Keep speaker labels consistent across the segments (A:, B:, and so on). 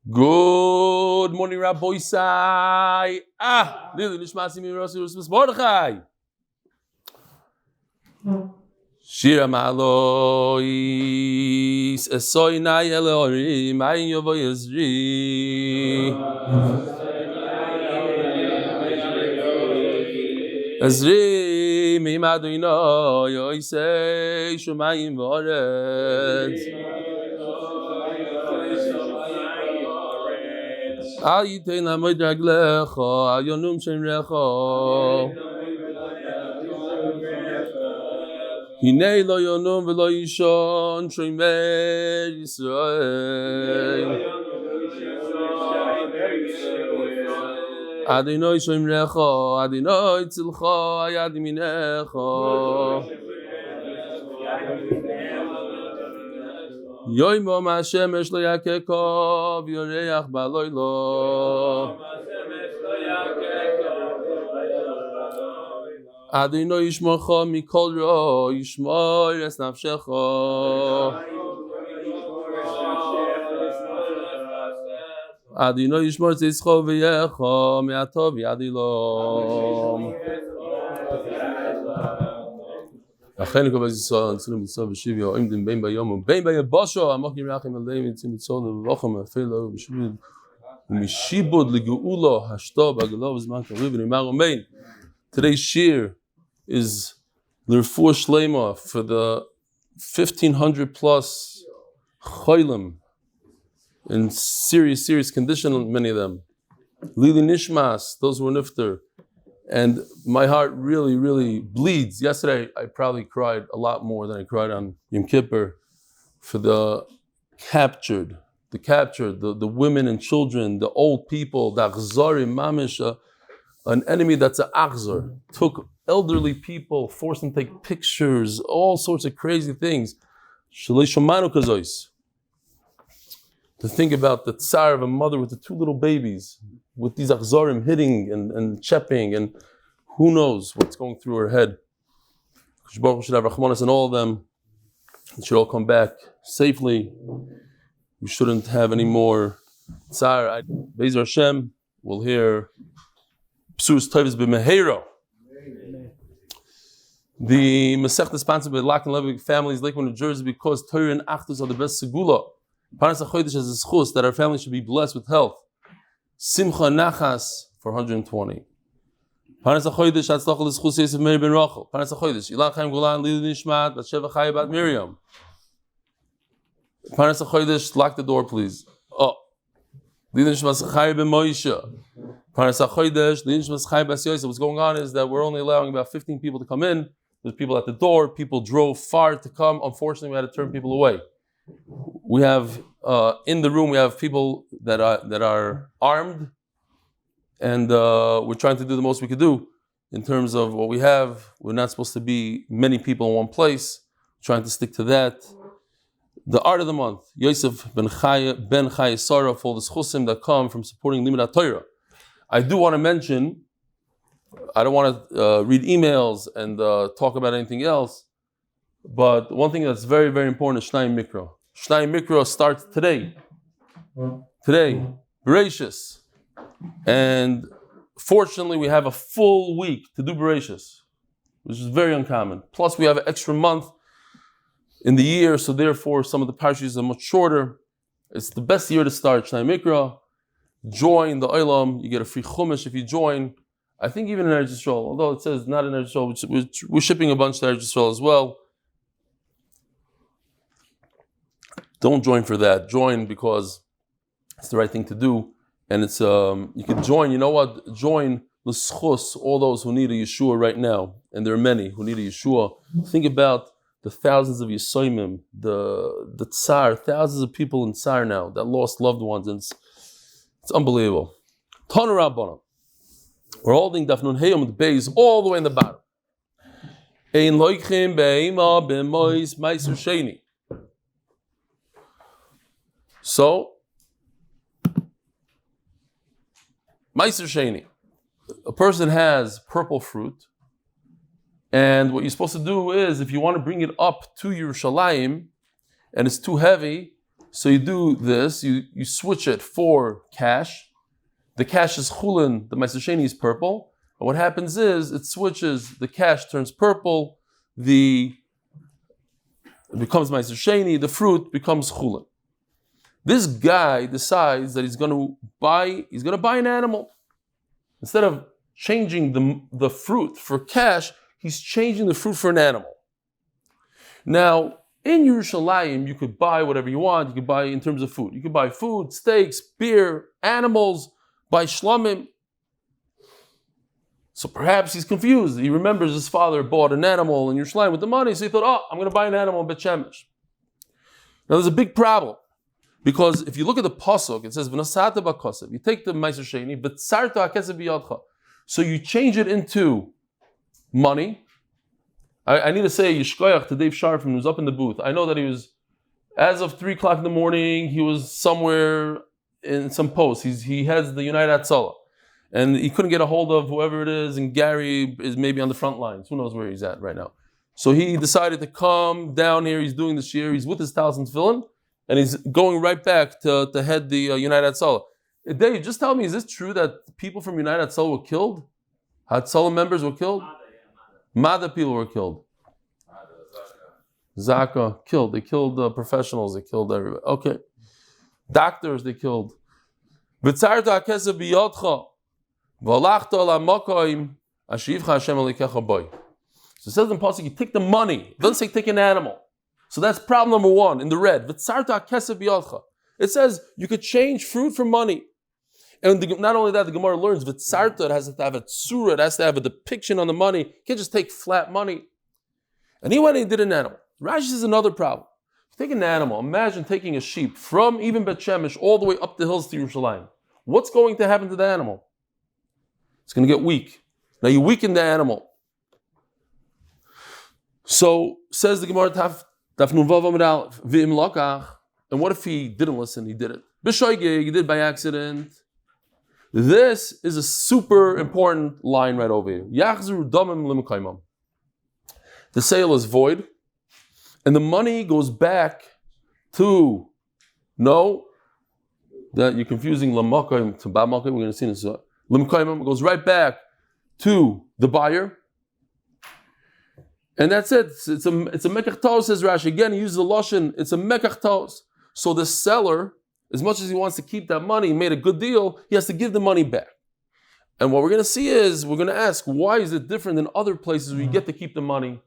A: Good morning, Rabbi Sai. Leiluy nishmat Miriam Mordechai. Shira Malois Esoy Nay Elohim Ayin Yovo Ezri Ezri Mimadino Yoisei Shumayim Voretz Al Yitein Amud Raglecho Al Yonum Shem Recho Hinei Lo Yonum V'Lo Yishon Shomer Yisrael Adonai Shomrecho Adonai Tzilcho Ayad Minecho Yoimo Mashemesh Lo Yakekov Yoreach Baloilo Adonai Yishmocho Mikol Ro Yishmor Es Nafshecho Adonai Yishmor Tzischo V'Yecho Me'atov Yadilom Achen Kol Yisrael Tzilum Yisrael V'Shivyo Imdim Bein Bayom Bein Bayabosho Amokim Rachim Aleim Yitzim Yitzol V'Vochem Afelo V'Shivyo U'Mishibud L'Geulo Hashto B'Agalo V'Zman Kaviv V'Nimar Omein. Today's shir is the Refuah Shlema for the 1,500 plus Chaim in serious condition, many of them. Lili Nishmas, those who were nifter. And my heart really bleeds. Yesterday, I probably cried a lot more than I cried on Yom Kippur for the captured, the women and children, the old people, the achzarim, mamish, an enemy that's an achzar, took elderly people, forced them to take pictures, all sorts of crazy things. Shalei shomanu kazois. To think about the tsar of a mother with the two little babies, with these achzarim hitting and chepping, and who knows what's going through her head. Baruch should have rachmanas on all of them. It should all come back safely. We shouldn't have any more tsar. Be'ez Hashem, we'll hear Psurus Tovos b'Meheiro. The Masechta is sponsored by the Lebovic families, Lakewood, New Jersey, because torah and achdus are the best segula. Parnas HaChodesh has zechus that our family should be blessed with health. Simcha nachas for 120. Parnas HaChodesh Hatzlocha zechus Yosef, Miriam, and Rochel. Parnas HaChodesh Elan, Chaim, Golan, Leiluy, nishmat Batsheva, Chaya, Miriam. Parnas HaChodesh, lock the door, please. Leiluy nishmat Zechrya ben Moshe. Parnas HaChodesh, Leiluy nishmat Chaya bas Yosef. What's going on is that we're only allowing about 15 people to come in. There's people at the door. People drove far to come. Unfortunately, we had to turn people away. We have in the room. We have people that are armed, and we're trying to do the most we could do in terms of what we have. We're not supposed to be many people in one place. Trying to stick to that. The art of the month: Yosef ben Chaya Sarah for the zechusim that come from supporting limud torah. I do want to mention. I don't want to read emails and talk about anything else, but one thing that's very important is Shnai Mikra. Shnai Mikra starts today. Today, Bereshis. And fortunately, we have a full week to do Bereshis, which is very uncommon. Plus, we have an extra month in the year, so therefore, some of the parashas are much shorter. It's the best year to start Shnai Mikra. Join the Olam. You get a free chumash if you join. I think even in Eretz Yisrael, although it says not in Eretz Yisrael, we're shipping a bunch to Eretz Yisrael as well. Don't join for that. Join because it's the right thing to do. And it's you can join, you know what? Join the zechus, all those who need a Yeshua right now. And there are many who need a Yeshua. Think about the thousands of Yisayimim, the Tsar, thousands of people in Tsar now that lost loved ones. And it's unbelievable. Tanu Rabbanan. We're holding Daf Yomi Amud Beis all the way in the bottom. Ein loichim be'ema b'mois meiser sheni. So, meiser sheni. A person has purple fruit, and what you're supposed to do is, if you want to bring it up to Yerushalayim, and it's too heavy, So you do this, you switch it for cash. The cash is chulin, the Meiser Sheni is purple. And what happens is it switches, the cash turns purple, it becomes Meiser Sheni, the fruit becomes chulin. This guy decides that he's going to buy an animal. Instead of changing the fruit for cash, he's changing the fruit for an animal. Now, in Yerushalayim, you could buy whatever you want. You could buy in terms of food. You could buy food, steaks, beer, animals, buy shlamim. So perhaps he's confused. He remembers his father bought an animal in Yerushalayim with the money, so he thought, I'm going to buy an animal in Bet Shemesh. Now there's a big problem. Because if you look at the pasuk, it says, "V'nasata b'kosev." You take the Meiser Sheni, "V'tzarta hakesev b'yadcha." So you change it into money. I need to say Yishkoyach to Dave Sharp, who was up in the booth. I know that he was, as of 3 o'clock in the morning, he was somewhere in some post. He heads the United Hatzlocha. And he couldn't get a hold of whoever it is, and Gary is maybe on the front lines. Who knows where he's at right now. So he decided to come down here. He's doing this year. He's with his Talson's Tefillin, and he's going right back to head the United Hatzlocha. Dave, just tell me, is this true that people from United Hatzlocha were killed? Hatzlocha members were killed? Mada people were killed. Zaka killed. They killed professionals. They killed everybody. Okay. Doctors they killed. So it says in Pasuk, you take the money. It doesn't say take an animal. So that's problem number 1 in the red. It says you could change fruit for money. And not only that, the Gemara learns V'tzarta, it has to have a tzura, it has to have a depiction on the money. You can't just take flat money. And he went and he did an animal. Rashi says another problem. Take an animal. Imagine taking a sheep from even Bet Shemesh all the way up the hills to Yerushalayim. What's going to happen to the animal? It's going to get weak. Now you weaken the animal. So says the Gemara Daf Yomi Amud Aleph, V'im lokach. And what if he didn't listen? He did it. B'shoigeg, he did by accident. This is a super important line right over here. Yachzur damim l'mekaymam. The sale is void, and the money goes back to, no, that you're confusing l'makaym to ba'makaym. We're going to see this. L'mekaymam goes right back to the buyer, and that's it. It's a mekach tos, says Rashi. Again, he uses the lashon. It's a mekach tos. So the seller, as much as he wants to keep that money, he made a good deal, he has to give the money back. And what we're going to see is, we're going to ask, why is it different than other places where you get to keep the money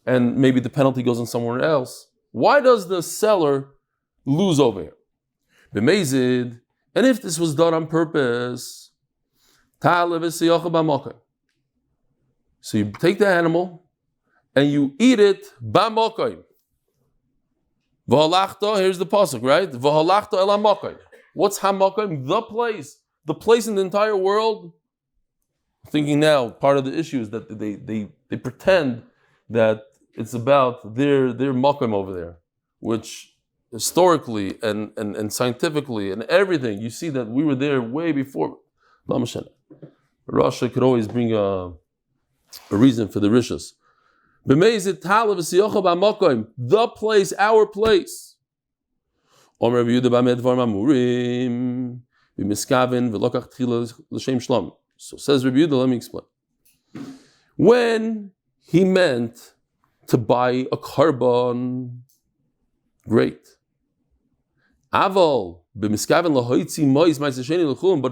A: and maybe the penalty goes on somewhere else? Why does the seller lose over here? B'mezid, and if this was done on purpose, so you take the animal and you eat it b'mokayim. V'halachta, here's the pasuk, right? V'halachta el hamakayim. What's hamakayim? The place in the entire world. Thinking now, part of the issue is that they pretend that it's about their makayim over there, which historically and scientifically and everything, you see that we were there way before. Rochel could always bring a reason for the rishus. The place, our place. So says Reb Yehuda, let me explain. When he meant to buy a carbon, great. Aval, but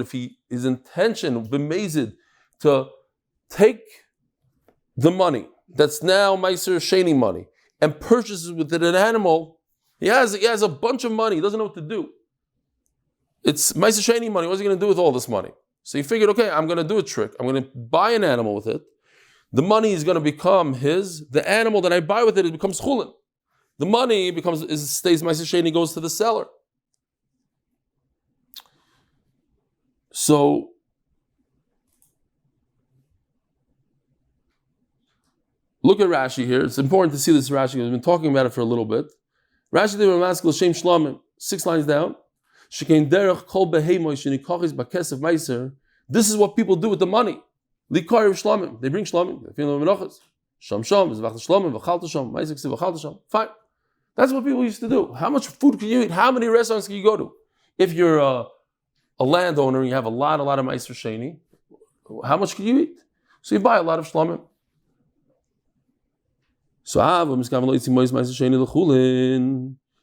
A: if his intention to take the money that's now Meiser Sheni money and purchases with it an animal, he has a bunch of money, he doesn't know what to do. It's Meiser Sheni money, what's he going to do with all this money? So he figured, okay, I'm going to do a trick. I'm going to buy an animal with it. The money is going to become his. The animal that I buy with it becomes chulin. The money stays Meiser Sheni, goes to the seller. So look at Rashi here. It's important to see this Rashi. We've been talking about it for a little bit. Rashi did Mazel Shem Shlamim, 6 lines down. This is what people do with the money. They bring shlamim. Fine. That's what people used to do. How much food can you eat? How many restaurants can you go to? If you're a landowner and you have a lot of Meiser Sheni, how much can you eat? So you buy a lot of shlamim. So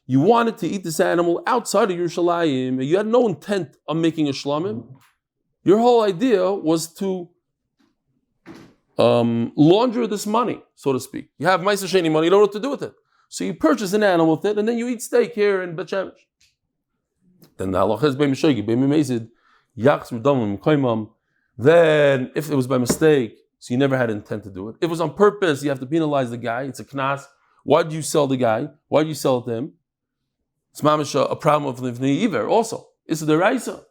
A: you wanted to eat this animal outside of Yerushalayim, and you had no intent of making a shlamim. Your whole idea was to launder this money, so to speak. You have Meiser Sheni money, you don't know what to do with it. So you purchase an animal with it, and then you eat steak here in Batsheva. Then the halacha is b'meshegi, b'memezid, yachzur damim kaimam. Then, if it was by mistake, so you never had intent to do it. If it was on purpose, you have to penalize the guy. It's a knas. Why did you sell the guy? Why did you sell it to him? It's mamish a problem of livnei iver. Also, it's the raisa.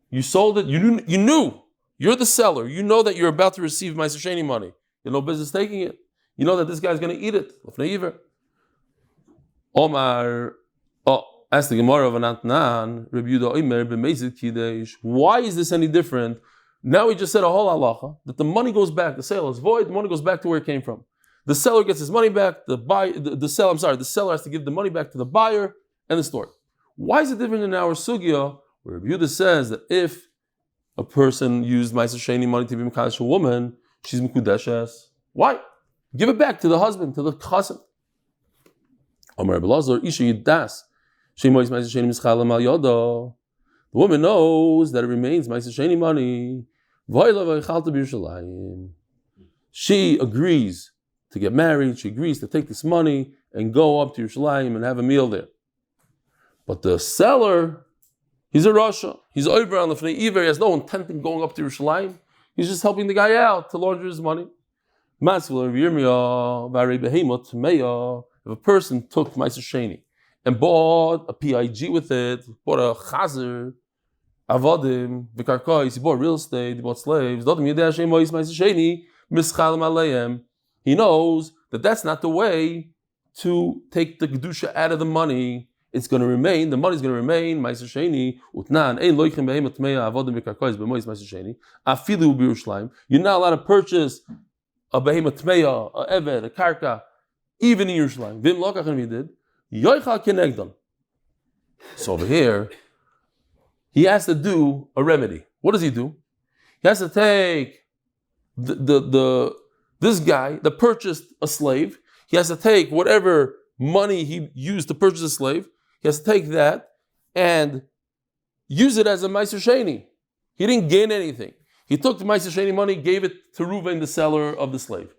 A: You sold it. You knew. You're the seller. You know that you're about to receive Meiser Sheni money. You have no business taking it. You know that this guy's going to eat it. Livnei iver. Omar. Ask the Gemara of Anatnan, Reb Yudah Omer b'mezid kiddush. Why is this any different? Now we just said a whole halacha that the money goes back. The sale is void. The money goes back to where it came from. The seller gets his money back. The seller has to give the money back to the buyer and the store. Why is it different in our sugya where Reb Yudah says that if a person used Meiser Sheni money to be mekadosh a woman, she's mekudeshes? Why? Give it back to the husband, to the chassan. Amar Reb Elazar isha yidas. The woman knows that it remains Meiser Sheni money. She agrees to get married. She agrees to take this money and go up to Yerushalayim and have a meal there. But the seller, he's a Rochel. He's over on the Fnei Iver. He has no intent in going up to Yerushalayim. He's just helping the guy out to launder his money. Mazel, if a person took Meiser Sheni and bought a PIG with it, bought a chazer, avodim, v'karkais, he bought real estate, he bought slaves, he knows that that's not the way to take the Kedusha out of the money. It's going to remain, the money's going to remain, Meiser Sheni, utnan, ein loichem behem atmeya, avodim, v'karkais, b'mois Meiser Sheni, afilu b'Yerushalayim. You're not allowed to purchase a behem atmeya, a eved, a karka, even in Yerushalayim. Vim lokach, and we did. So over here, he has to do a remedy. What does he do? He has to take this guy that purchased a slave. He has to take whatever money he used to purchase a slave. He has to take that and use it as a Meiser Sheni. He didn't gain anything. He took the Meiser Sheni money, gave it to Reuven, the seller of the slave.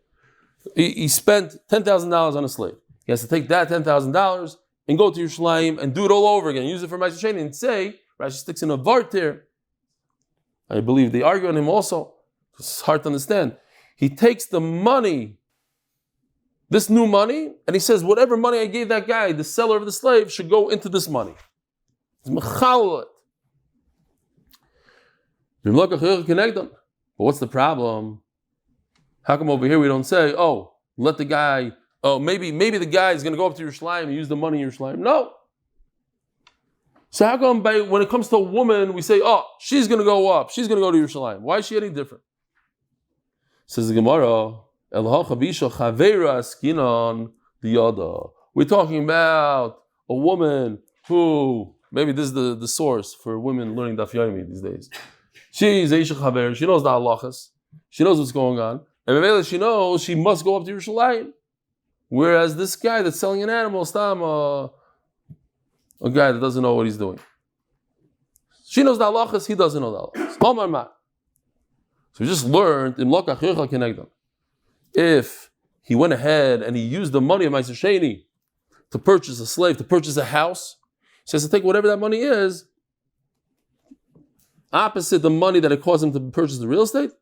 A: He spent $10,000 on a slave. He has to take that $10,000 and go to Yerushalayim and do it all over again. Use it for Meiser Sheni and say, Rashi sticks in a vart there. I believe they argue on him also. It's hard to understand. He takes the money, this new money, and he says, whatever money I gave that guy, the seller of the slave, should go into this money. It's mechalot. But what's the problem? How come over here we don't say, let the guy... maybe the guy is going to go up to Yerushalayim and use the money in Yerushalayim. No. So how come when it comes to a woman, we say, she's going to go up, she's going to go to Yerushalayim. Why is she any different? Says the Gemara, we're talking about a woman who, maybe this is the source for women learning Daf Yomi these days. She's Eisha Chaver, she knows the halachas, she knows what's going on, and she knows she must go up to Yerushalayim. Whereas this guy that's selling an animal, a guy that doesn't know what he's doing. She knows the halachas, he doesn't know the halachas. So we just learned in Lokach Yochal Kenegdon. If he went ahead and he used the money of Meiser Sheni to purchase a slave, to purchase a house, he says to take whatever that money is, opposite the money that it cost him to purchase the real estate,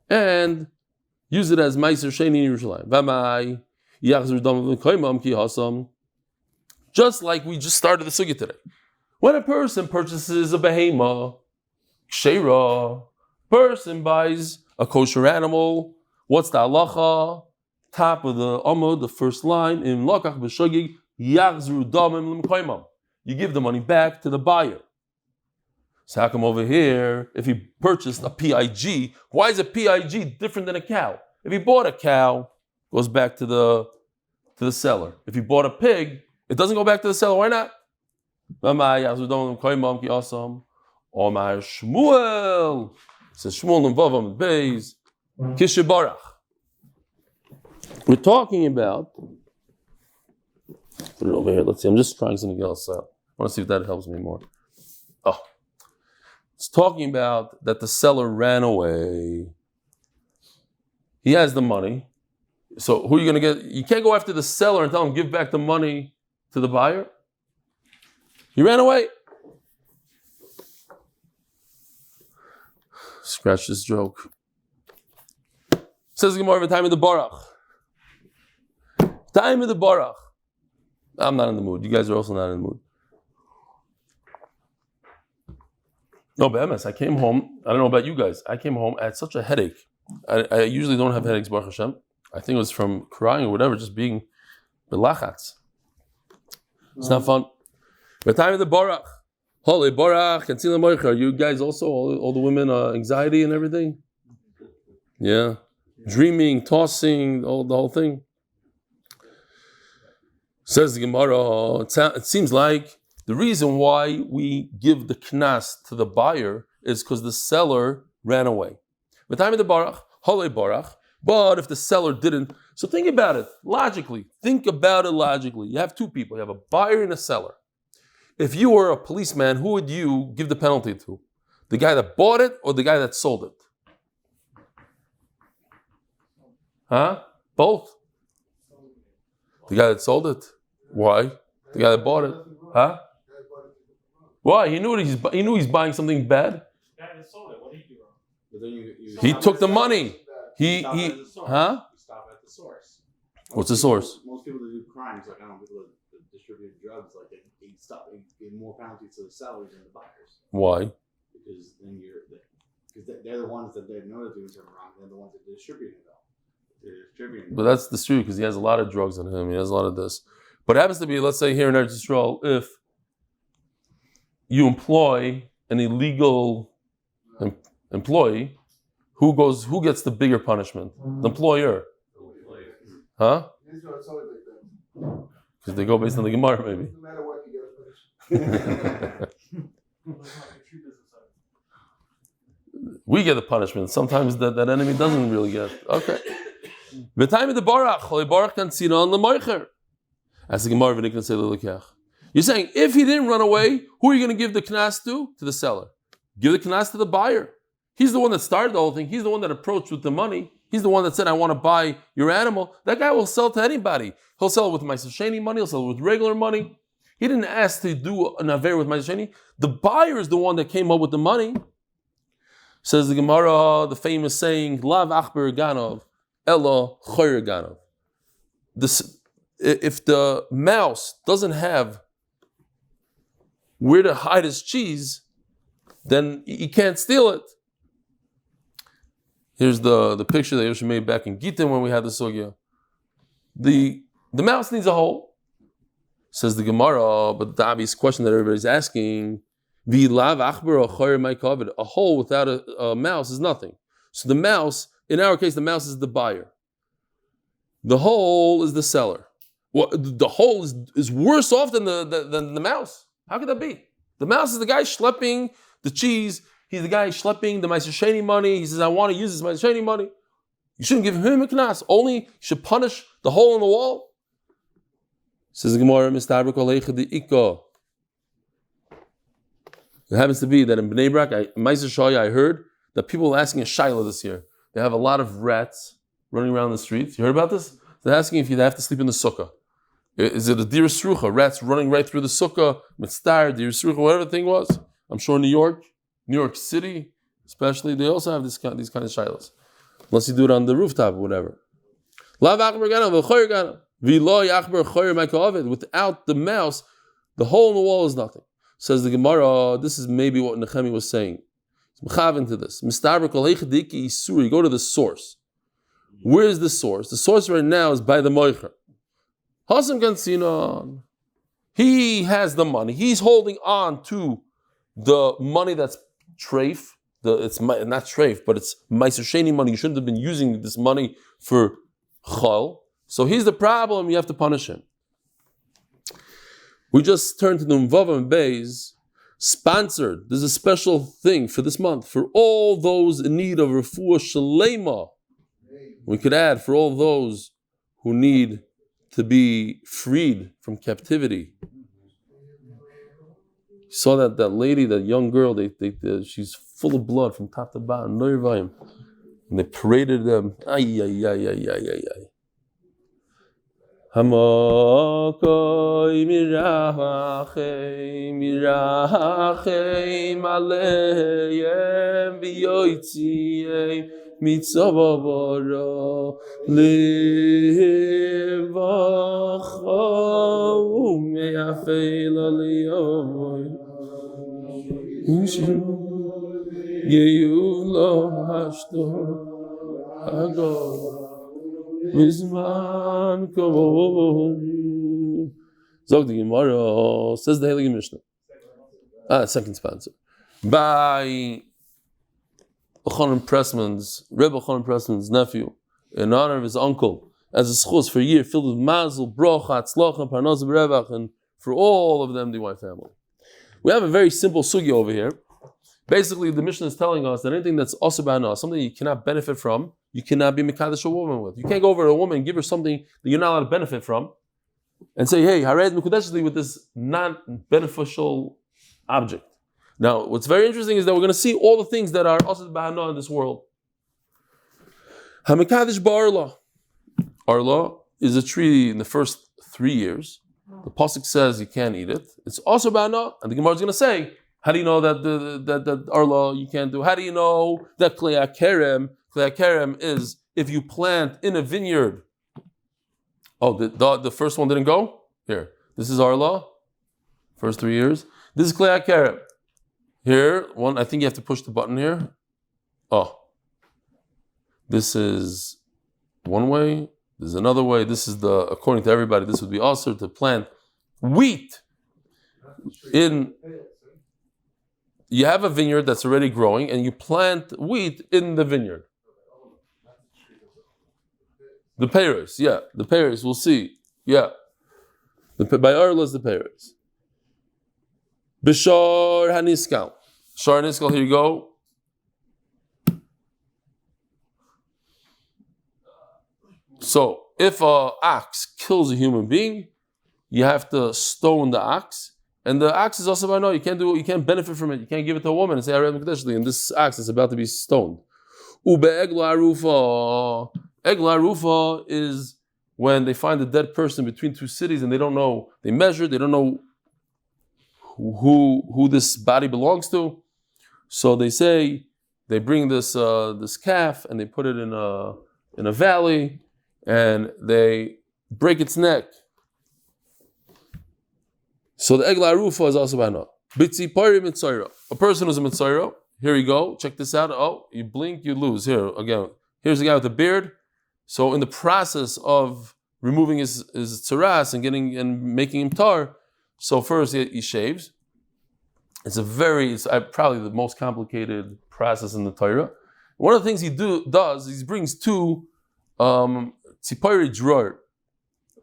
A: and use it as Meiser Sheni in Yerushalayim. Just like we just started the sugya today. When a person purchases a behema, kshera, person buys a kosher animal, what's the halacha? Top of the Amud, the first line, in Lokach b'shogig, yachzru damim l'mkoimam. You give the money back to the buyer. So how come over here, if he purchased a PIG, why is a PIG different than a cow? If he bought a cow, goes back to the seller. If he bought a pig, It doesn't go back to the seller. Why not? Omar Shmuel. It says Shmuel and Amud Beis. Kishibarach. We're talking about. Put it over here. Let's see. I'm just trying something else out. I want to see if that helps me more. Oh. It's talking about that the seller ran away. He has the money. So who are you going to get? You can't go after the seller and tell him give back the money to the buyer. He ran away. Scratch this joke. Says the Gemara, time of the Barach. Time of the Barach. I'm not in the mood. You guys are also not in the mood. No, but MS, I came home. I don't know about you guys. I came home. I had such a headache. I usually don't have headaches, Baruch Hashem. I think it was from crying or whatever, just being belachatz. It's not fun. But time of the Barach. Holy Barach, Katzila Moicher. You guys also, all the women, anxiety and everything? Yeah. Dreaming, tossing, the whole thing. Says the Gemara, it seems like the reason why we give the knas to the buyer is because the seller ran away. But time of the Barach, Holy Barach. But if the seller didn't, so think about it logically. Think about it logically. You have two people. You have a buyer and a seller. If you were a policeman, who would you give the penalty to? The guy that bought it or the guy that sold it? Huh? Both. The guy that sold it. Why? The guy that bought it. Huh? Why? He knew he's buying something bad.
B: The guy that sold it, what did he do wrong?
A: He took the money. He
B: Huh?
C: You stop at the source.
A: What's the source?
C: Most people that do crimes, like I don't know, people that distribute drugs, like they give more penalties to the sellers than the buyers.
A: Why?
C: Because then they're the ones that they know they're doing something wrong. They're the ones that distribute it though. They're distributing it.
A: But that's the truth because he has a lot of drugs on him. He has a lot of this. But it happens to be, let's say here in Eretz Yisrael, if you employ an illegal employee, who gets the bigger punishment? The employer. Huh? Because they go based on the Gemara, maybe.
D: No matter what, you get punished.
A: We get the punishment. Sometimes that enemy doesn't really get. Okay. The time of the Barach, Barach can see on the Moicher. As the Gemara can say the You're saying if he didn't run away, who are you going to give the knas to? To the seller. Give the knas to the buyer. He's the one that started the whole thing. He's the one that approached with the money. He's the one that said, I want to buy your animal. That guy will sell to anybody. He'll sell it with Mazel Sheni money. He'll sell it with regular money. He didn't ask to do an aver with Mazel Sheni. The buyer is the one that came up with the money. Says the Gemara, the famous saying, Lav achber ganov, ella choyer ganov. If the mouse doesn't have where to hide his cheese, then he can't steal it. Here's the picture that Yosef made back in Gittin when we had the sugya. The mouse needs a hole, says the Gemara, but the obvious question that everybody's asking, a hole without a mouse is nothing. So the mouse, in our case, the mouse is the buyer. The hole is the seller. Well, the hole is worse off than the mouse. How could that be? The mouse is the guy schlepping the cheese. He's the guy schlepping the Mazel Sheni money. He says, I want to use this Mazel Sheni money. You shouldn't give him a knas. Only you should punish the hole in the wall. Says the Gemara, it happens to be that in Bnei Brak, Mazel Chaya, I heard that people are asking a shayla this year. They have a lot of rats running around the streets. You heard about this? They're asking if you have to sleep in the sukkah. Is it a dir srucha? Rats running right through the sukkah, mitzvah, dir srucha, whatever the thing was. I'm sure New York City, especially, they also have these kind of shilas. Unless you do it on the rooftop or whatever. Without the mouse, the hole in the wall is nothing. Says the Gemara, this is maybe what Nechemi was saying. Into this. You go to the source. Where is the source? The source right now is by the Moicher. He has the money. He's holding on to the money that's treif. It's not treif, but it's Mazel Sheni money. You shouldn't have been using this money for chol. So here's the problem. You have to punish him. We just turned to the Amud Beis, sponsored. There's a special thing for this month for all those in need of Refuah Shlema. We could add for all those who need to be freed from captivity. You saw that lady, that young girl. She's full of blood from top to bottom. And they paraded them. Ay, ay, ay, ay, ay, ay, ay. Hamakoy mirachem aleim v'yoytziem mitzavavara levacha u'meyafel aliyoy yeyulo hashto agor Mizman Kovon. Zog the Gemara, says the Heilige Mishnah. Second sponsor. By Reb Elchanan Pressman's nephew, in honor of his uncle, as a zechus for a year filled with Mazel, Bracha, Hatzlocha, Parnasa B'Revach, and for all of them, the white family. We have a very simple sugya over here. Basically, the Mishnah is telling us that anything that's also ba'ana, something you cannot benefit from, you cannot be mekadesh a woman with. You can't go over to a woman and give her something that you're not allowed to benefit from, and say, "Hey, hared mekudeshli" with this non-beneficial object. Now, what's very interesting is that we're going to see all the things that are also ba'ana in this world. Hamekadesh ba'arla. Arla is a tree in the first 3 years. The pasuk says you can't eat it. It's also ba'ana, and the Gemara is going to say, how do you know that that arla you can't do? How do you know that klei kerem? Klei kerem is if you plant in a vineyard. Oh, the first one didn't go? Here. This is arla. First 3 years. This is klei kerem. Here, one, I think you have to push the button here. Oh. This is one way. This is another way. This is according to everybody, this would be also to plant wheat in. You have a vineyard that's already growing, and you plant wheat in the vineyard. The peiros, yeah, the peiros. We'll see, yeah. By Arla is the peiros. B'shar haniskal, shar haniskal. Here you go. So, if an ox kills a human being, you have to stone the ox. And the ox is also no, you can't benefit from it. You can't give it to a woman and say, and this ox is about to be stoned. Egla rufa is when they find a dead person between two cities and they don't know, they measure, they don't know who this body belongs to. So they say, they bring this calf and they put it in a valley and they break its neck. So the Egla Rufa is also ba'ana. Bitzi Pari Mitzayra. A person who's a Mitzayra. Here you go. Check this out. Oh, you blink, you lose. Here again. Here's a guy with a beard. So in the process of removing his tzaras and making him tar, so first he shaves. It's probably the most complicated process in the Torah. One of the things he brings two tzipari dror.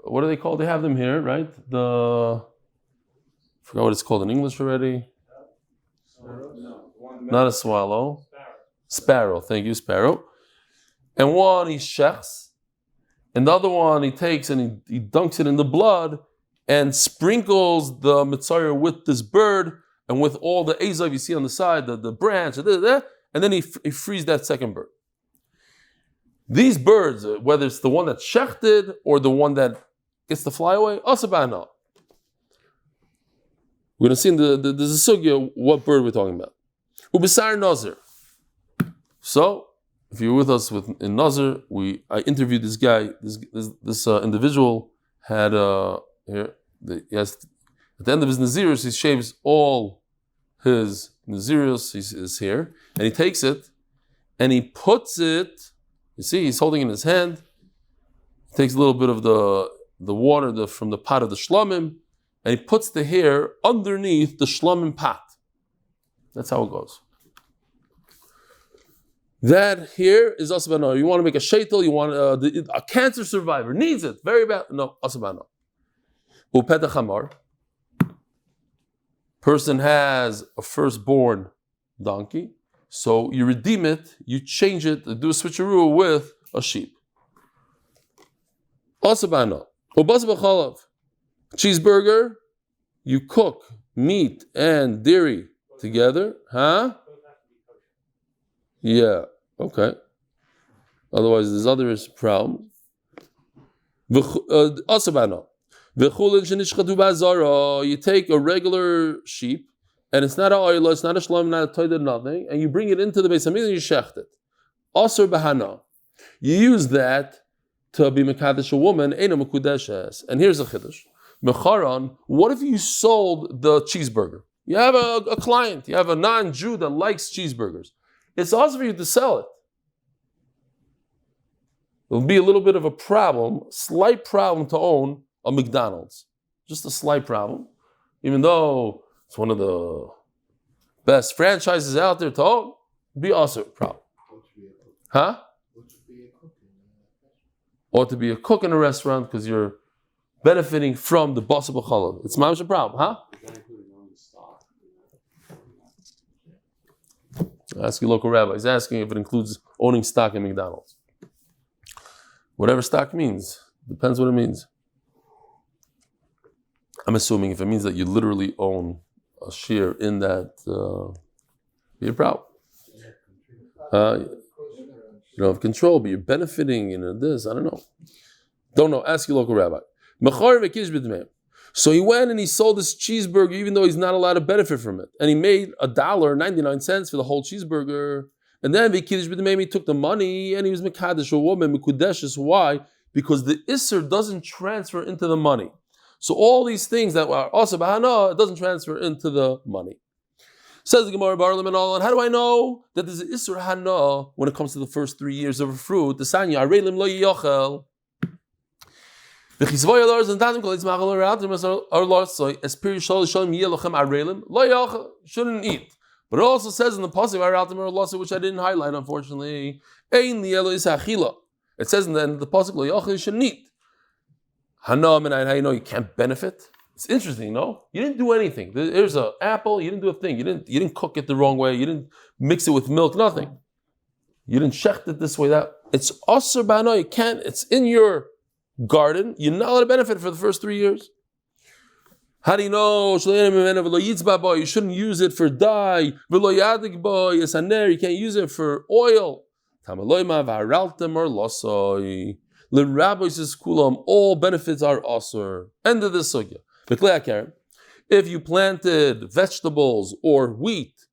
A: What are they called? They have them here, right? I forgot what it's called in English already. Not a swallow. Sparrow. Thank you, sparrow. And one he shechs, and the other one he takes and he dunks it in the blood and sprinkles the mitzvah with this bird and with all the ezav you see on the side, the branch, and then he frees that second bird. These birds, whether it's the one that's shechted or the one that gets to fly away, also ba'ana. We're going to see in there's a sugya what bird we're talking about. Ubisar Nazir. So, if you're with us in Nazir, I interviewed this guy. This individual had at the end of his Nazirus, he shaves all his Nazirus, his hair, and he takes it and he puts it. You see, he's holding it in his hand. He takes a little bit of the water from the pot of the shlamim, and he puts the hair underneath the shlamim pot. That's how it goes. That here is asabana. You want to make a sheitel, you want a cancer survivor needs it very bad. No, asabana. Upeta chamar. Person has a firstborn donkey, so you redeem it, you change it, do a switcheroo with a sheep. Asabano, ubasabachalav, cheeseburger, you cook meat and dairy together, huh? Yeah, okay. Otherwise, there's other problems. Asabano. You take a regular sheep, and it's not a oil, it's not a shlam, not a toilet, nothing, and you bring it into the Beis Hamikdash and you shecht it. Asur bahana. You use that to be mekadesh a woman, eina mekudeshes. And here's a chiddush. Mecharon, what if you sold the cheeseburger? You have a client, you have a non-Jew that likes cheeseburgers. It's also for you to sell it. It'll be a little bit of a problem, slight problem to own a McDonald's. Just a slight problem. Even though it's one of the best franchises out there to own, it'll be also a problem. Huh? Or to be a cook in a restaurant because you're benefiting from the boss of a challah. It's mamish a problem, huh? Ask your local rabbi. He's asking if it includes owning stock in McDonald's. Whatever stock means. Depends what it means. I'm assuming if it means that you literally own a share in that, be a problem. You don't have control, but you're benefiting in this. I don't know. Don't know. Ask your local rabbi. So he went and he sold this cheeseburger, even though he's not allowed to benefit from it. And he made $1.99 for the whole cheeseburger. And then he took the money and he was mekadesh a woman, mekudeshes. Why? Because the isser doesn't transfer into the money. So all these things that are also bahana, it doesn't transfer into the money. Says the Gemara Bar Leman, and how do I know that there's an isser hana when it comes to the first 3 years of a fruit? The sanya arelim lo yochel. The chizvoy alars and tadim kol itzmachal aratim arlarsoy espir shol shalom yelochem arelim lo yochel, shouldn't eat. But it also says in the pasuk aratim arlarsoy, which I didn't highlight unfortunately, ein lielo is achila. It says in the pasuk lo yochel, you shouldn't eat. Hana, how you know you can't benefit? It's interesting, no? You didn't do anything. There's an apple, you didn't do a thing. You didn't cook it the wrong way. You didn't mix it with milk, nothing. You didn't shecht it this way, that. It's asur b'hana, you can't, it's in your garden. You're not allowed to benefit for the first 3 years. How do you know? You shouldn't use it for dye. You can't use it for oil. All benefits are asur. End of this sugya. If you planted vegetables or wheat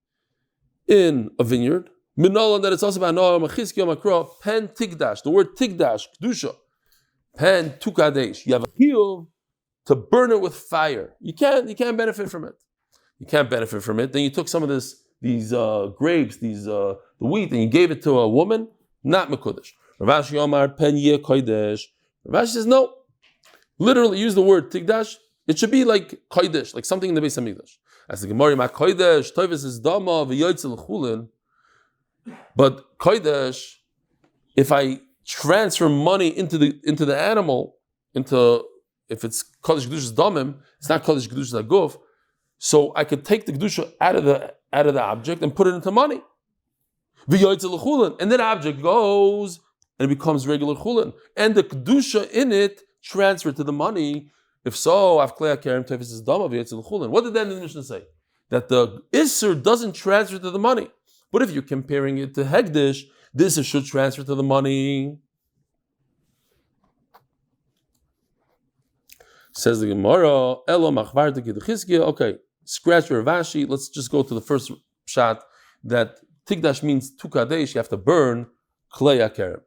A: in a vineyard, that it's also about pen tigdash. The word tigdash, kedusha, pen tukadesh. You have a heel to burn it with fire. You can't benefit from it. You can't benefit from it. Then you took some of these grapes, the wheat, and you gave it to a woman. Not mekudesh. Rav Ashi Omar pen ye kodesh. Rav Ashi says no. Literally use the word tigdash. It should be like kodesh, like something in the Beis Hamikdash. As the Gemara, my kodesh toivus is dama v'yoytzel chulin. But kodesh, if I transfer money into the animal, if it's kodesh kedushas damim, it's not kodesh kedushas aguf. So I could take the kedusha out of the object and put it into money. V'yoytzel chulin, and then the object goes and it becomes regular chulin, and the kedusha in it transferred to the money. If so, what did then the Mishnah say? That the isser doesn't transfer to the money. But if you're comparing it to hegdish, this should transfer to the money. Says the Gemara, okay, scratch your Rav Ashi. Let's just go to the first shot that tigdash means tukadesh. You have to burn klei akerem.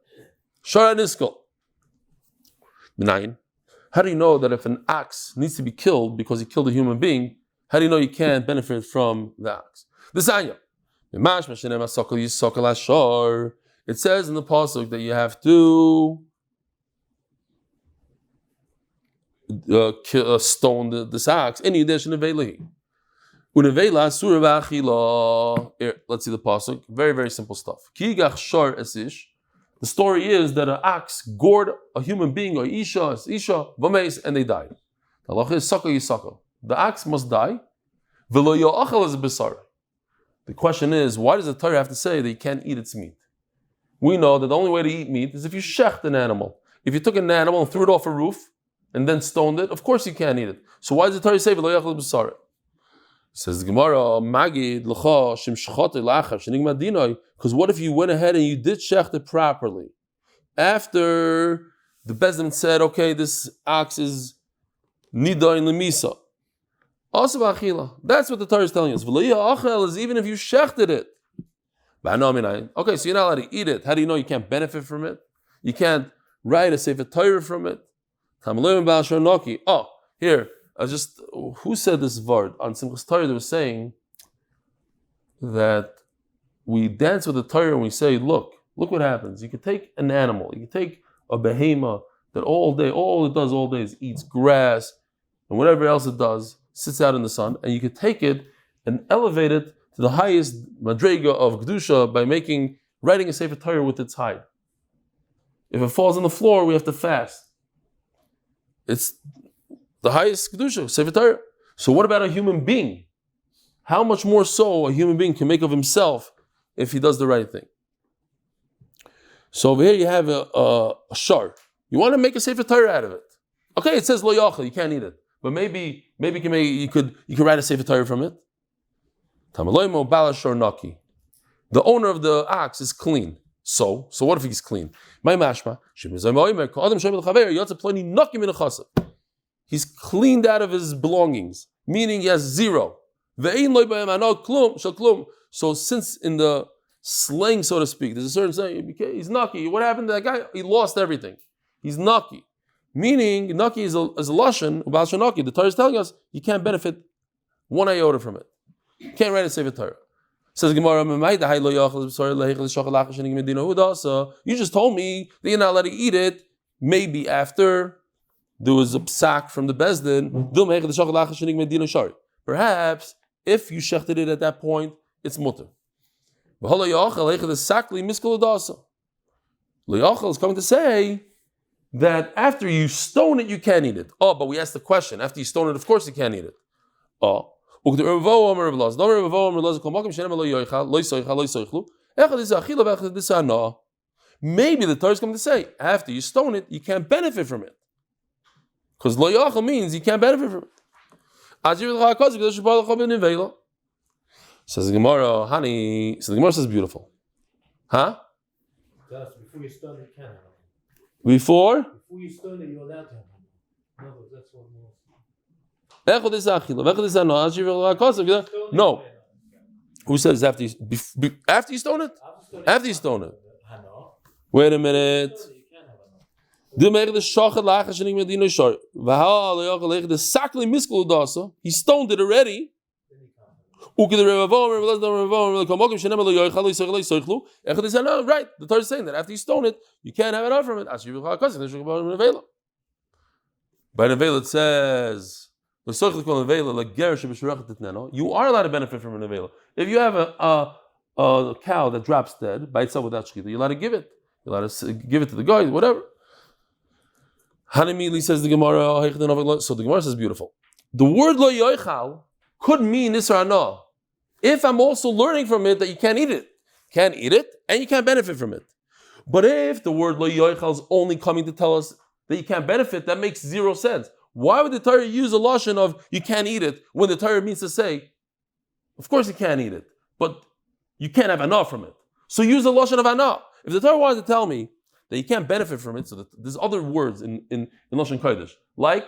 A: Shara niskel. B'nayin. How do you know that if an ox needs to be killed because he killed a human being, how do you know you can't benefit from the ox? The Sanya. It says in the pasuk that you have to stone this ox. Any addition of Leiluy. Let's see the pasuk. Very, very simple stuff. The story is that an ox gored a human being, or isha, vameis, and they died. The halacha is saka yisaka. The ox must die. V'lo yo'achal is b'sar. The question is, why does the Torah have to say that you can't eat its meat? We know that the only way to eat meat is if you shecht an animal. If you took an animal and threw it off a roof and then stoned it, of course you can't eat it. So why does the Torah say v'lo yo'achal b'sar? Says the Gemara, Magid l'cha shem shchote l'achar shenigma dinoi. Because what if you went ahead and you did shecht it properly after the Bezdin said, okay, this ox is nidain lemisa. Also b'achila. That's what the Torah is telling us. V'lo achel is even if you shechted it. Okay, so you're not allowed to eat it. How do you know you can't benefit from it? You can't write a sefer Torah from it. Oh, here. Who said this word? On Simchas Torah they were saying that we dance with the Torah and we say, look what happens. You could take an animal, you could take a behema that all it does all day is eats grass and whatever else it does, sits out in the sun, and you could take it and elevate it to the highest madrega of Kedusha by writing a sefer Torah with its hide. If it falls on the floor, we have to fast. It's the highest Kedusha, sefer Torah. So what about a human being? How much more so a human being can make of himself if he does the right thing? So over here you have a shar. You want to make a sefer Torah out of it. Okay, it says lo yachal, you can't eat it. But maybe you could write a sefer Torah from it. Tamaloimo balashor naki. The owner of the ox is clean. So what if he's clean? My mashma. He's cleaned out of his belongings, meaning he has zero. So since in the slang, so to speak, there's a certain saying, he's naki. What happened to that guy? He lost everything. He's naki. Meaning, naki is a lashon, naki. The Torah is telling us you can't benefit one iota from it. You can't write a sefer Torah. Says Gemara, you just told me that you're not allowed to eat it. Maybe after there was a psak from the Bezdin, perhaps if you shechted it at that point, it's mutter. Le'achal is coming to say that after you stone it, you can't eat it. Oh, but we asked the question, after you stone it, of course you can't eat it. Oh. Maybe the Torah is coming to say, after you stone it, you can't benefit from it. Because lo yachal means you can't benefit from it. Says the Gemara, honey. So the Gemara says beautiful. Huh?
B: Just before you stone it, you can have it.
A: Before
B: you stone it, you're allowed to have it. No, that's what more.
A: No. Who says after you stone it? After you stone it. Wait a minute. He stoned it already. Right. The Torah is saying that after you stone it, you can't have enough from it. By Nevela it says you are allowed to benefit from a nevela. If you have a cow that drops dead by itself without shechita, you're allowed to give it. You're allowed to give it to the guy, whatever. Hanimili says the Gemara. So the Gemara says beautiful. The word lo yoichal could mean isra ana. If I'm also learning from it that you can't eat it, and you can't benefit from it. But if the word lo yoichal is only coming to tell us that you can't benefit, that makes zero sense. Why would the Torah use a lashon of you can't eat it when the Torah means to say, of course you can't eat it, but you can't have enough from it. So use the lashon of ana. If the Torah wanted to tell me that you can't benefit from it, so that there's other words in lashon kodesh, like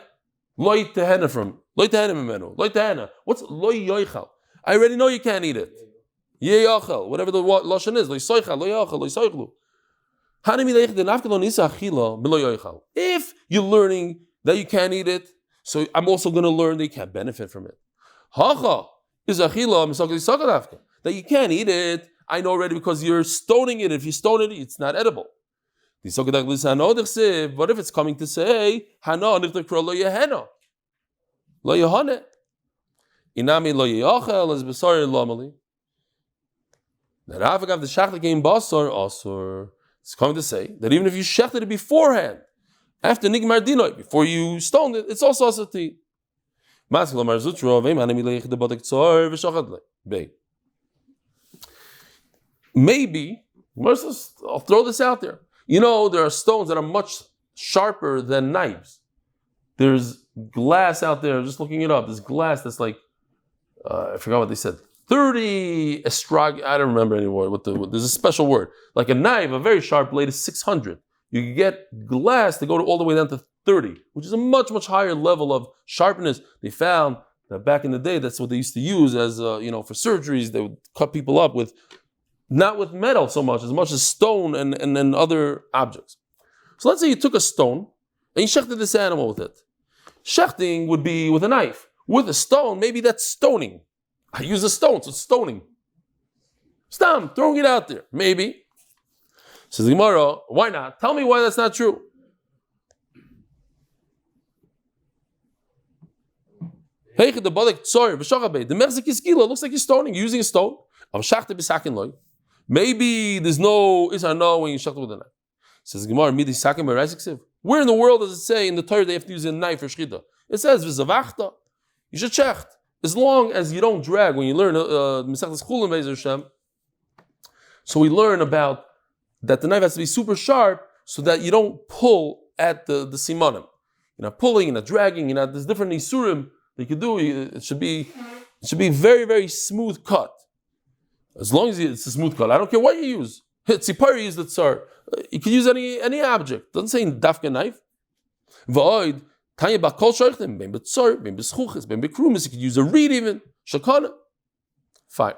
A: loy tehena mimenu, loy tehena. What's loy yoichal? I already know you can't eat it. Ye yochel, whatever the lashon is, loy soichal, loy yochel, loy soichlu. If you're learning that you can't eat it, so I'm also going to learn that you can't benefit from it. That you can't eat it, I know already because you're stoning it. If you stone it, it's not edible. But if it's coming to say, it's coming to say that even if you shechted it beforehand, after nigmar dinoy, before you stoned it, it's also asati. Maybe, I'll throw this out there. You know, there are stones that are much sharper than knives. There's glass out there, just looking it up. There's glass that's like, I forgot what they said, 30 estrag, I don't remember anymore. There's a special word. Like a knife, a very sharp blade is 600. You can get glass to go all the way down to 30, which is a much, much higher level of sharpness. They found that back in the day, that's what they used to use as, for surgeries. They would cut people up with, not with metal so much as stone and other objects. So let's say you took a stone and you shechted this animal with it. Shechting would be with a knife. With a stone, maybe that's stoning. I use a stone, so it's stoning. Stam, throwing it out there. Maybe. Says the Gemara, why not? Tell me why that's not true. The mechzik is segula, looks like you're stoning, using a stone. Maybe there's no when you shechted with a knife. Says the Gemara, where in the world does it say in the Torah they have to use a knife for shechita? It says v'zavachta. You should shecht. As long as you don't drag, when you learn Masechtas Chulin Be'ez Hashem, so we learn about that the knife has to be super sharp so that you don't pull at the simanim. You're not pulling, you're not dragging, there's different isurim that you can do. It should be very, very smooth cut. As long as it's a smooth cut. I don't care what you use. Tzipari is the tsar. You can use any object. It doesn't say dafka knife. V'oid, Tanya bakol shoychtim, ben betzor, ben beschuches, ben bekrumis. You could use a reed even. Shakana. Fine.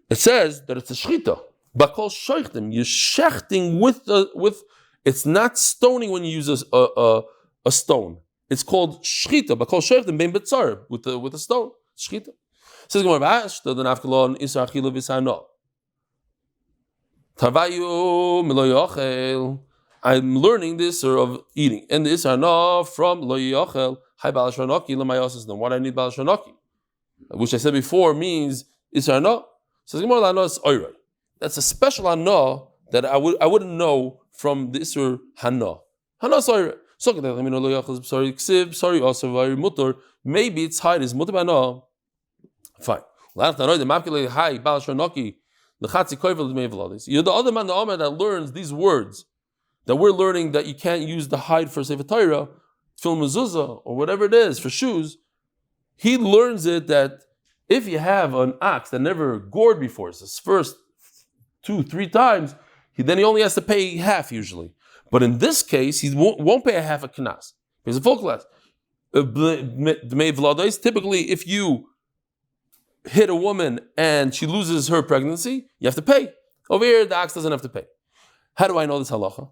A: It says that it's a shchita. Bakol shoychtim. You're shechting with. It's not stoning when you use a stone. It's called shchita. Bakol shoychtim, ben betzor, with a stone. Shchita. Says Gemara, "V'ashta the nafkalon isar achila v'sano. Tavayu milo yochel." I'm learning this of eating. And this are not from lo yochel hay bal shanoki l'mayosas. Then what I need bal shanoki, which I said before means isar no. Says Gemara, la no is oirei. That's a special hana that I wouldn't know from the isur hana. Hana is oirei. So sorry also very mutter. Maybe its height is mutter hana. Fine. You're the other man, the Amar, that learns these words that we're learning that you can't use the hide for Sefer Torah, film mezuzah, or whatever it is for shoes. He learns it that if you have an ox that never gored before, so his first 2-3 times, then he only has to pay half usually. But in this case, he won't pay a half a knas. He's a full class. Typically, if you hit a woman and she loses her pregnancy, you have to pay. Over here, the ox doesn't have to pay. How do I know this halacha?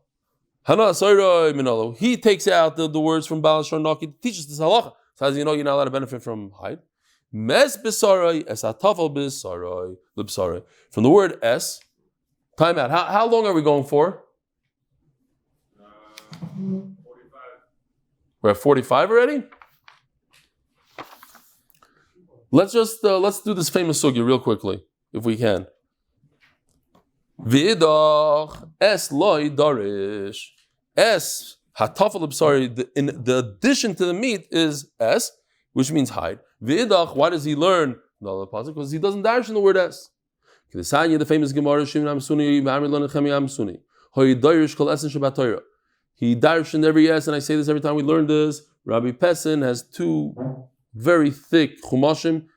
A: He takes out the words from Baal Shonaki to teach us this halacha. So as you know, you're not allowed to benefit from hide. Mes b'sarai es atafel b'sarai l'b'sarai. From the word es, time out. How long are we going for?
E: 45.
A: We're at 45 already? Let's do this famous sugya real quickly, if we can. V'idach es loy darish. Es hatafel b'sari. The addition to the meat is es, which means hide. V'idach. Why does he learn? No, because he doesn't dash in the word es. The famous Gemara Shimon Amsuni V'amri Lo Nechemi Amsuni. Hoy darish kol esen Shabbat Torah. He darshened every es, and I say this every time we learn this. Rabbi Pessin has 2 very thick chumashim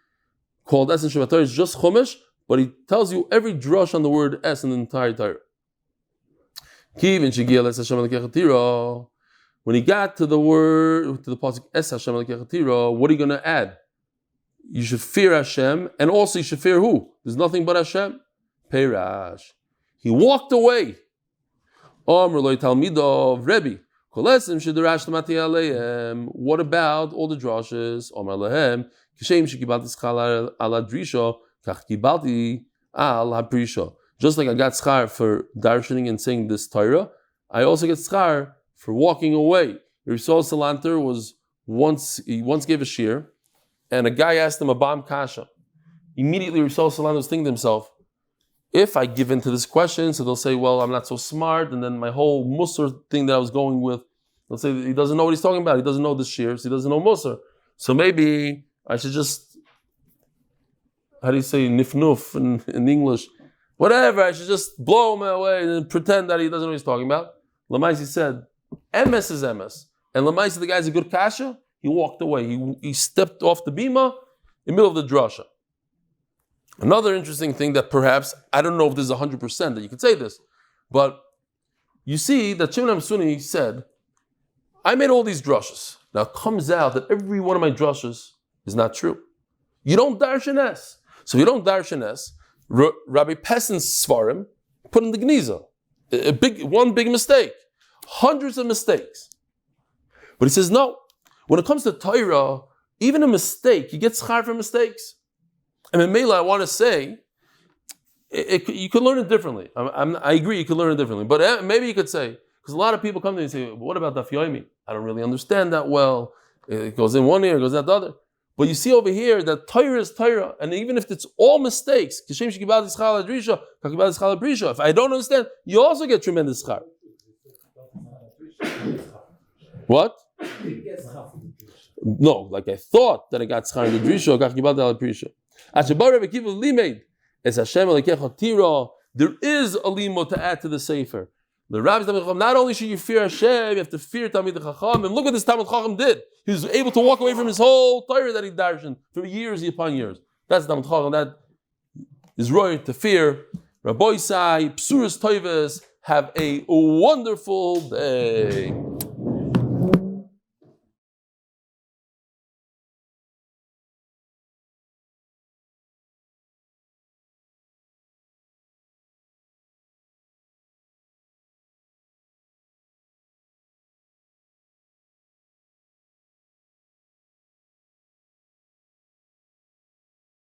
A: called es and Shabbat Torah. It's just chumash, but he tells you every drush on the word es in the entire Torah. When he got to the word, to the pasuk es Hashem lekechatira, what are you going to add? You should fear Hashem, and also you should fear who? There's nothing but Hashem. Peirash. He walked away. Amr loy talmidov Rebbe. Kolesim shedarash tamati aleim. What about all the drashes? Amr lehem. Kishem shekibalti schal ala drisha, kach kibalti al haprisha. Just like I got schar for darshaning and saying this Torah, I also get schar for walking away. Yisrael Salanter once gave a shir, and a guy asked him a bam kasha. Immediately Yisrael Salanter was thinking to himself, if I give in to this question, so they'll say, well, I'm not so smart, and then my whole Musar thing that I was going with, they'll say he doesn't know what he's talking about. He doesn't know the shears. He doesn't know Musar. So maybe I should just, how do you say nifnuf in English? Whatever, I should just blow him away and pretend that he doesn't know what he's talking about. Lamaisi said, MS is MS. And Lamaisi, the guy's a good kasha, he walked away. He stepped off the bima in the middle of the drasha. Another interesting thing that perhaps, I don't know if this is 100% that you could say this, but you see that Shimon Sunni said, I made all these drashas. Now it comes out that every one of my drashas is not true. You don't darshan es. So if you don't darshan es, Rabbi Pessin's svarim put in the gniza. One big mistake. Hundreds of mistakes. But he says, no. When it comes to Torah, even a mistake, you get schar for mistakes. And in Mela, I want to say, you can learn it differently. I agree, you can learn it differently. But maybe you could say, because a lot of people come to me and say, what about Daf Yomi? I don't really understand that well. It goes in one ear, it goes out the other. But you see over here that Torah is Torah, and even if it's all mistakes, if I don't understand, you also get tremendous schar. What? No, like I thought that I got schar in the drisha, there is a limo to add to the sefer. The rabbis, not only should you fear Hashem, you have to fear Talmid Chacham. And look what this Talmid Chacham did. He was able to walk away from his whole Torah that he darshan for years upon years. That's Talmid Chacham. That is right to fear. Rabbi Isai, Psuras Toivas, have a wonderful day.